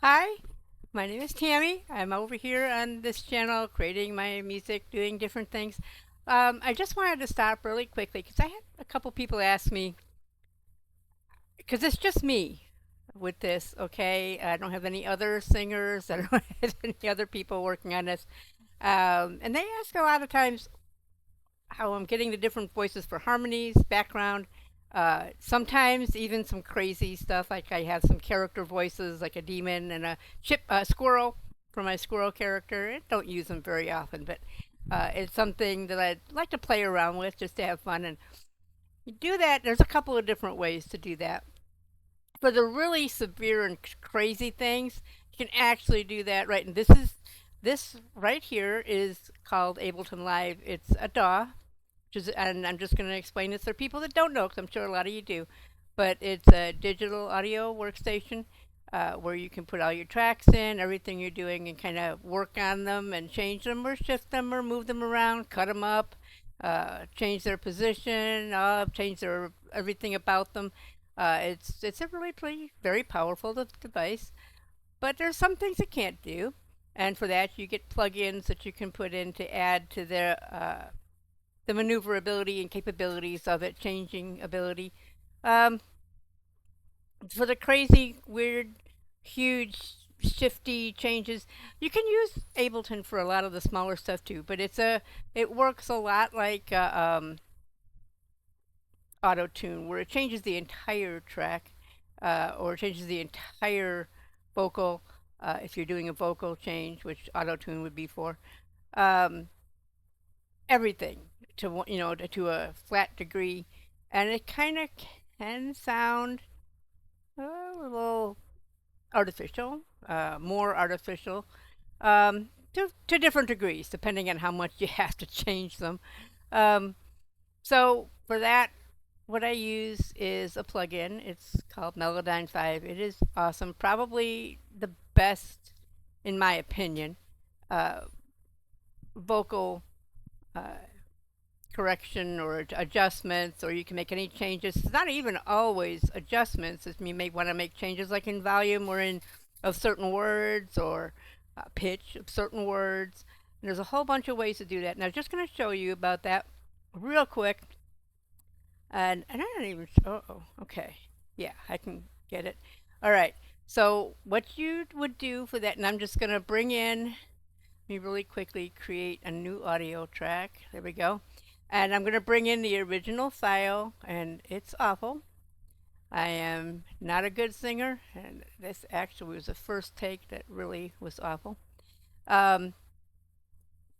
Hi, my name is Tammy. I'm over here on this channel creating my music, doing different things. I just wanted to stop really quickly because I had a couple people ask me, because it's just me with this, okay? I don't have any other singers, I don't have any other people working on this. And they ask a lot of times how I'm getting the different voices for harmonies, background, sometimes even some crazy stuff, like I have some character voices, like a demon and a squirrel for my squirrel character. I don't use them very often, but it's something that I'd like to play around with just to have fun. And you do that. There's a couple of different ways to do that. For the really severe and crazy things, you can actually do that right. And this right here is called Ableton Live. It's a DAW, and I'm just going to explain this for people that don't know, because I'm sure a lot of you do. But it's a digital audio workstation where you can put all your tracks in, everything you're doing, and kind of work on them and change them or shift them or move them around, cut them up, change their position, change their everything about them. It's a really pretty, very powerful device, but there's some things it can't do, and for that you get plugins that you can put in to add to the maneuverability and capabilities of it, changing ability. Um, for the crazy, weird, huge, shifty changes, you can use Ableton for a lot of the smaller stuff too. But it works a lot like Auto Tune, where it changes the entire track, or changes the entire vocal. If you're doing a vocal change, which Auto Tune would be for, um, everything to a flat degree, and it kind of can sound a little artificial, more artificial, to different degrees depending on how much you have to change them. Um, so for that, what I use is a plugin. It's called Melodyne 5. It is awesome, probably the best in my opinion, uh, vocal uh, correction or adjustments, or you can make any changes. It's not even always adjustments. If you may want to make changes like in volume or in of certain words, or pitch of certain words. And there's a whole bunch of ways to do that. And I'm just going to show you about that real quick. And I'm not even sure. Oh, okay. Yeah, I can get it. All right. So what you would do for that, and I'm just going to bring in me really quickly create a new audio track. There we go. And I'm going to bring in the original file, and it's awful. I am not a good singer, and this actually was the first take that really was awful. Um,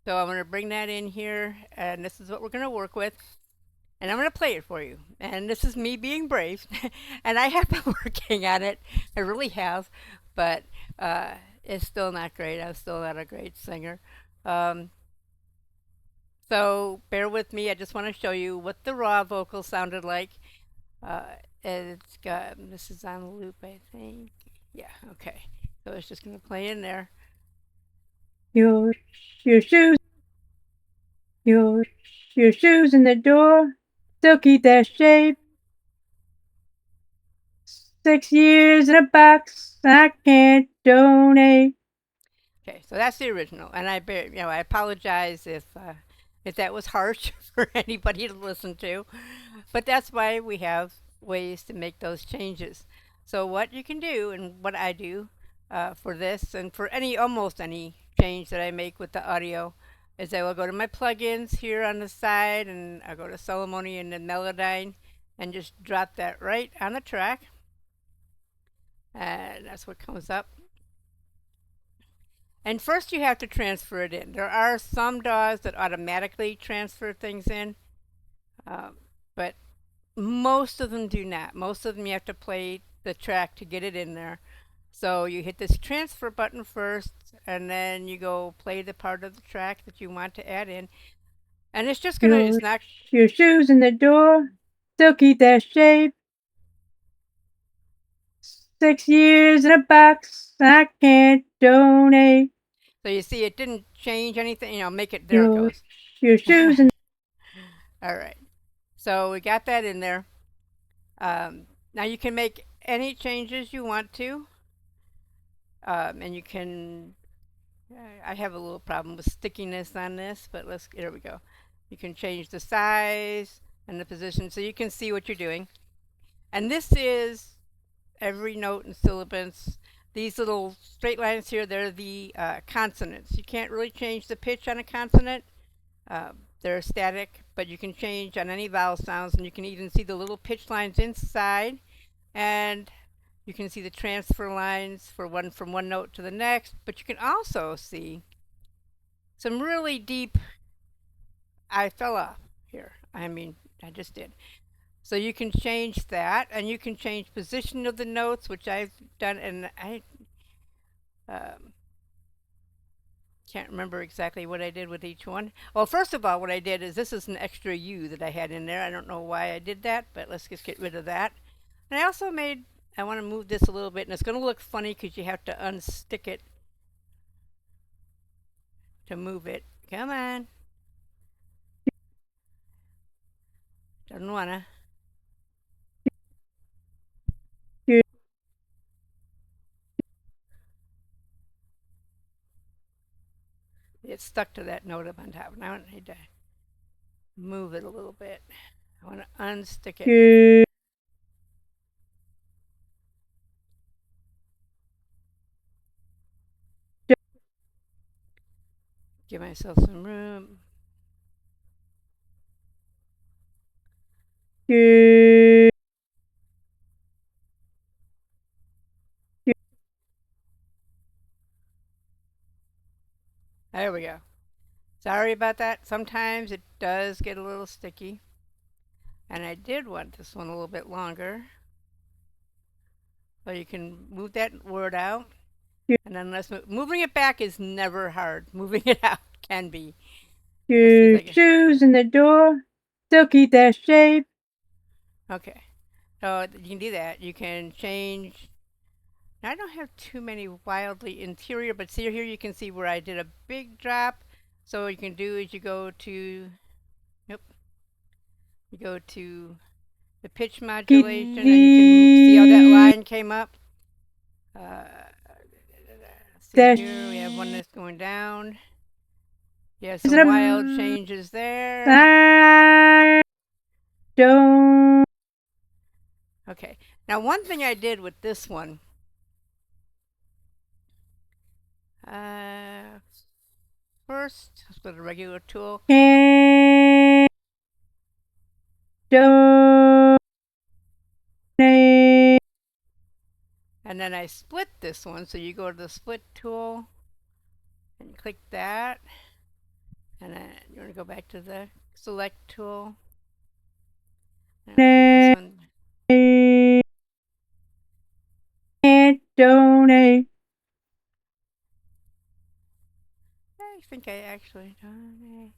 so I'm going to bring that in here, and this is what we're going to work with. And I'm going to play it for you. And this is me being brave. And I have been working on it. I really have. But it's still not great. I'm still not a great singer. Um, So bear with me. I just want to show you what the raw vocal sounded like. It's got, this is on loop, I think. Yeah, okay. So it's just going to play in there. Your, your shoes, your, your shoes in the door. Still keep that shape. 6 years in a box. I can't donate. Okay, so that's the original, and I apologize if that was harsh for anybody to listen to, but that's why we have ways to make those changes. So what you can do, and what I do for this, and for almost any change that I make with the audio, is I will go to my plugins here on the side, and I go to Ceremony and then Melodyne, and just drop that right on the track, and that's what comes up. And first you have to transfer it in. There are some DAWs that automatically transfer things in, but most of them do not. Most of them you have to play the track to get it in there. So you hit this transfer button first, and then you go play the part of the track that you want to add in. And it's just gonna, it's not. Your shoes in the door, still keep that shape. 6 years in a box, I can't donate. So you see, it didn't change anything. Make it, there it goes. Your shoes and all right. So we got that in there. Now you can make any changes you want to. And you can, I have a little problem with stickiness on this, but here we go. You can change the size and the position so you can see what you're doing. And this is every note and syllabus. These little straight lines here, they're the consonants. You can't really change the pitch on a consonant. Uh, they're static, but you can change on any vowel sounds, and you can even see the little pitch lines inside. And you can see the transfer lines for from one note to the next, but you can also see some really deep, I fell off here. I mean, I just did. So you can change that, and you can change position of the notes, which I've done, and I um, can't remember exactly what I did with each one. Well, first of all, what I did is this is an extra U that I had in there. I don't know why I did that, but let's just get rid of that. And I also I want to move this a little bit, and it's going to look funny because you have to unstick it to move it. Come on. Don't wanna. It's stuck to that note up on top. Now I need to move it a little bit. I want to unstick it. Give myself some room. There we go. Sorry about that. Sometimes it does get a little sticky. And I did want this one a little bit longer. So you can move that word out. And then moving it back is never hard. Moving it out can be. Your shoes in the door, still keep that shape. Okay. So you can do that. You can change. Now, I don't have too many wildly interior, but see here you can see where I did a big drop. So what you can do is you go to, nope, you go to the pitch modulation, and you can see how that line came up. See here, we have one that's going down. Yeah, some wild changes there. Okay, now one thing I did with this one, first, let's go to the regular tool. And then I split this one, so you go to the split tool and you click that. And then you want to go back to the select tool. And this one. Donate. I think I actually donate.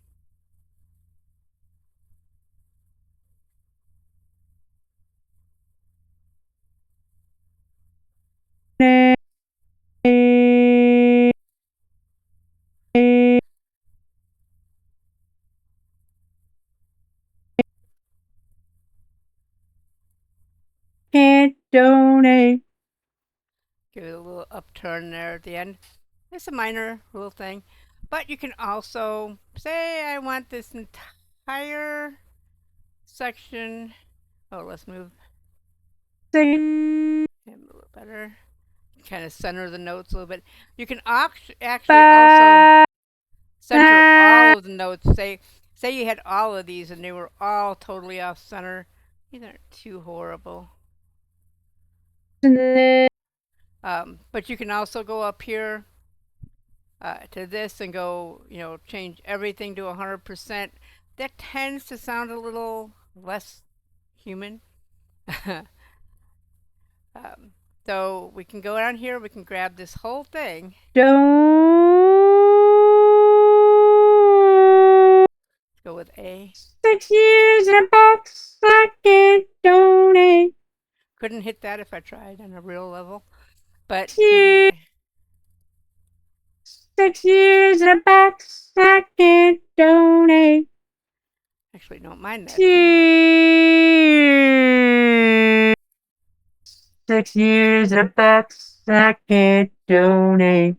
Can't donate. Give it a little upturn there at the end. It's a minor little thing. But you can also say I want this entire section. Oh, let's move him a little better. Kind of center the notes a little bit. You can actually also center all of the notes. Say you had all of these and they were all totally off center. These aren't too horrible. But you can also go up here to this and go, change everything to 100%. That tends to sound a little less human. So we can go down here, we can grab this whole thing. Let's go with A. 6 years in a box, I can't donate. Couldn't hit that if I tried on a real level. But 6 years in a box, I can't donate. Actually, don't mind that. 6 years in a box, I can't donate.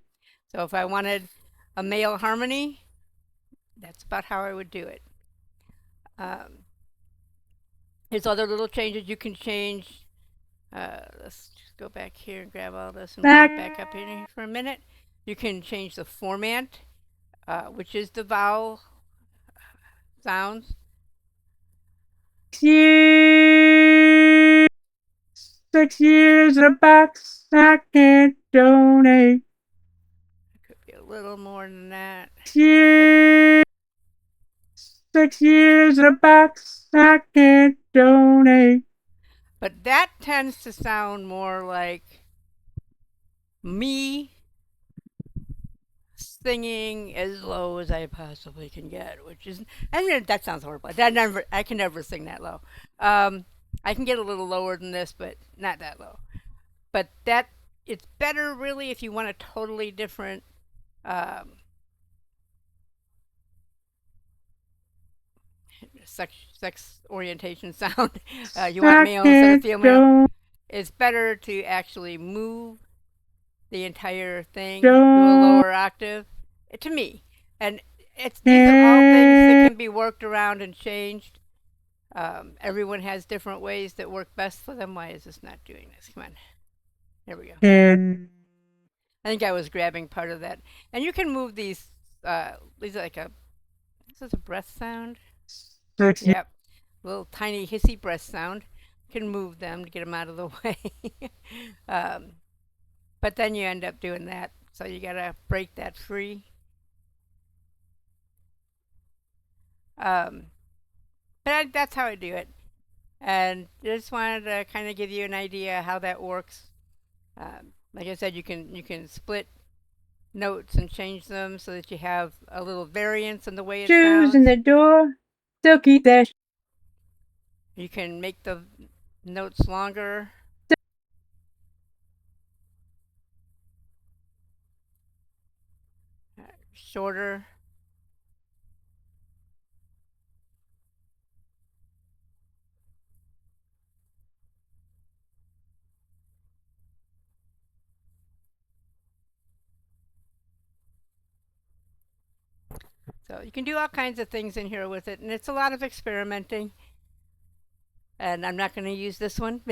So if I wanted a male harmony, that's about how I would do it. Um, there's other little changes you can change. Let's just go back here and grab all this and bring it back up here for a minute. You can change the format, which is the vowel sounds. 6 years, 6 years in a box, I can't donate. Could be a little more than that. 6 years, 6 years in a box, I can't donate. But that tends to sound more like me singing as low as I possibly can get, which is, I mean, that sounds horrible. I can never sing that low. Um, I can get a little lower than this, but not that low. But that it's better really if you want a totally different sex orientation sound. You want male instead of female. It's better to actually move the entire thing to a lower octave, to me. And these are all things that can be worked around and changed. Everyone has different ways that work best for them. Why is this not doing this? Come on. There we go. I think I was grabbing part of that. And you can move these. These are like a. This is a breath sound. Yep. Little tiny hissy breath sound. You can move them to get them out of the way. um, but then you end up doing that. So you gotta break that free. Um, that's how I do it. And just wanted to kind of give you an idea how that works. Like I said, you can split notes and change them so that you have a little variance in the way it sounds. Shoes in the door, still keep that. You can make the notes longer. Shorter. So you can do all kinds of things in here with it, and it's a lot of experimenting. And I'm not going to use this one.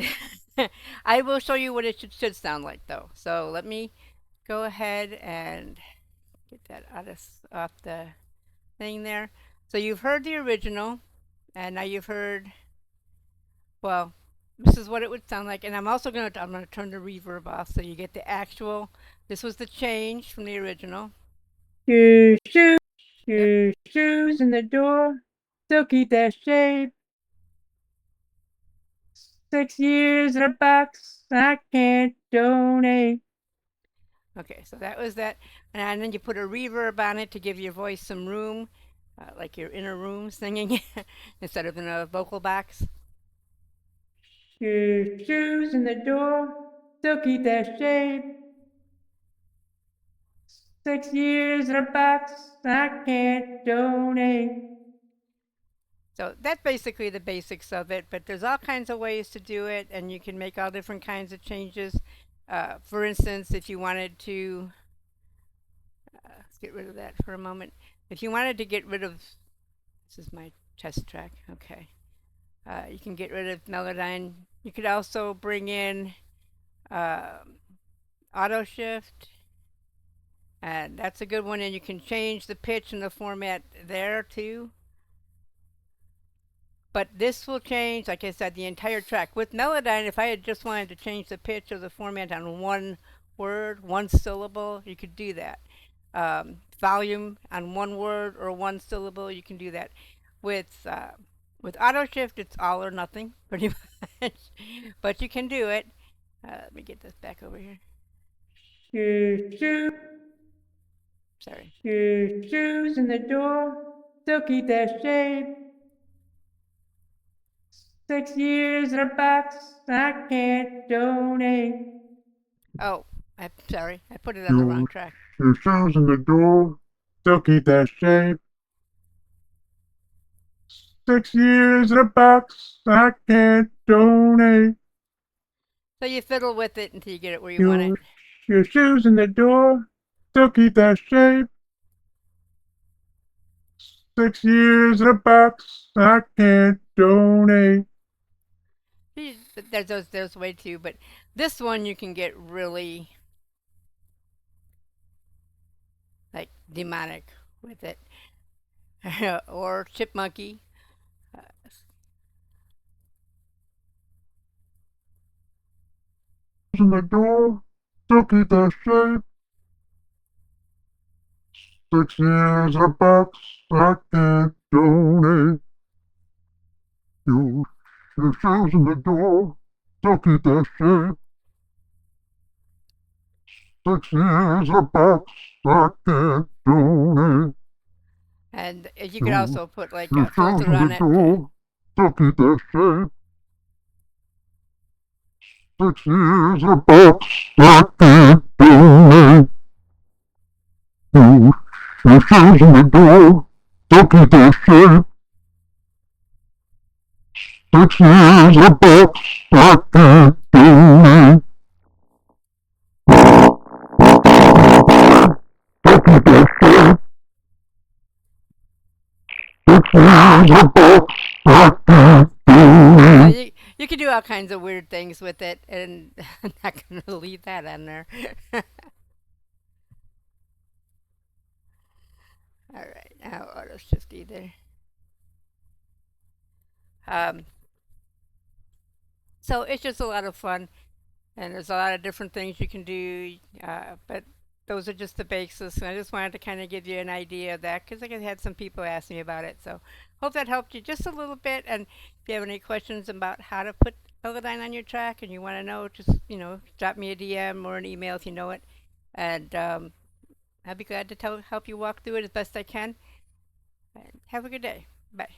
I will show you what it should sound like, though. So let me go ahead and get that off the thing there. So you've heard the original, and now you've heard, well, this is what it would sound like. And I'm going to turn the reverb off so you get the actual. This was the change from the original. Shoes, shoes, shoes, shoes in the door, still keep that shape. 6 years in a box, I can't donate. Okay, so that was that. And then you put a reverb on it to give your voice some room, like you're in a room singing instead of in a vocal box. Shoes, shoes in the door, still keep that shape. 6 years in a box, I can't donate. So that's basically the basics of it, but there's all kinds of ways to do it, and you can make all different kinds of changes. For instance, if you wanted to, let's get rid of that for a moment. If you wanted to get rid of, this is my test track, okay. You can get rid of Melodyne. You could also bring in auto shift, and that's a good one, and you can change the pitch and the format there too. But this will change, like I said, the entire track. With Melodyne, if I had just wanted to change the pitch or the format on one word, one syllable, you could do that. Volume on one word or one syllable, you can do that. With auto shift, it's all or nothing, pretty much. But you can do it. Let me get this back over here. Shoes, shoes. Sorry. Shoes, shoes in the door, still keep that shape. 6 years in a box, I can't donate. Oh, I'm sorry. I put it on the wrong track. Your shoes in the door, still keep that shape. 6 years in a box, I can't donate. So you fiddle with it until you get it where you want it. Your, your shoes in the door, still keep that shape. 6 years in a box, I can't donate. There's way too, but this one you can get really like demonic with it, or chipmunky. Uh, In the door, still keep that shape. 6 years in a box, I can't donate. Your, your shoes in the door, still keep that shape. 6 years in a box, I can't donate. and you could Your, also put like your a shoes filter in the on it. door, still keep that shape. 6 years in a box, I can't donate. Your shoes in the door, still keep that shape. 6 years in a box, I can't donate. Still keep that shape. 6 years in a box, I can't So donate. you can do all kinds of weird things with it, and I'm not gonna leave that on there. All right, now auto shift either. Um, so it's just a lot of fun, and there's a lot of different things you can do. But those are just the basics, and I just wanted to kind of give you an idea of that because I had some people ask me about it. So hope that helped you just a little bit. And if you have any questions about how to put Melodyne on your track and you want to know, just drop me a DM or an email if you know it, and I'll be glad to help you walk through it as best I can. And have a good day. Bye.